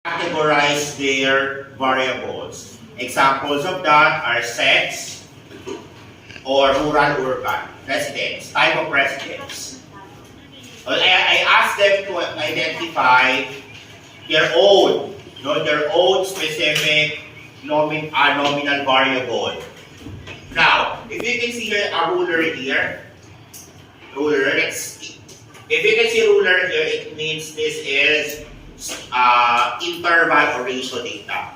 categorize their variables. Examples of that are sex or rural-urban residence, type of residence. Well, I asked them to identify their own specific nominal variable. Now, if you can see here a ruler here, if you can see ruler here, it means this is interval or ratio data.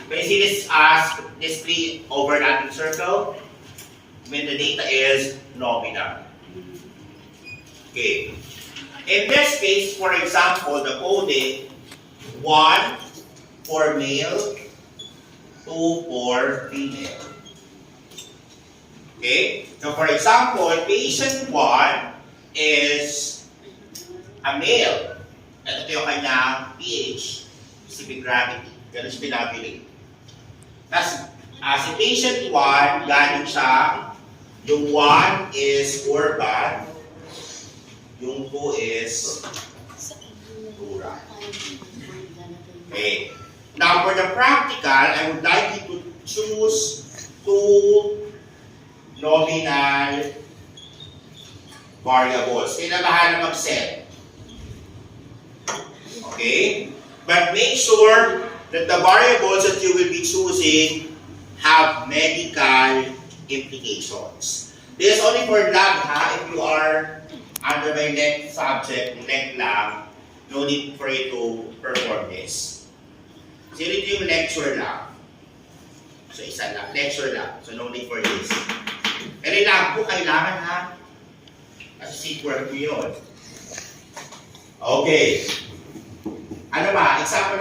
When you see this as this three overlapping circle, when the data is nominal. Okay. In this case, for example, the coding 1 for male, 2 for female. Okay? So for example, patient 1 is a male. Ito yung kanyang pH, specific gravity. Ganun siya pinabili. Tapos, si patient 1, galing siya, yung 1 is urban, yung 2 is rural. Okay. Now, for the practical, I would like you to choose 2 nominal variables. Kaya na bahala mag-set. Okay? But make sure that the variables that you will be choosing have medical implications. This is only for lab, ha? If you are under my next subject, next lab, no need for you to perform this. So, ito yung lecture lab. So, isa lang. Lecture lab. So, no need for this. Pero yung lab po, kailangan, ha? Kasi sequel ko yun. Okay. Ano ba? Example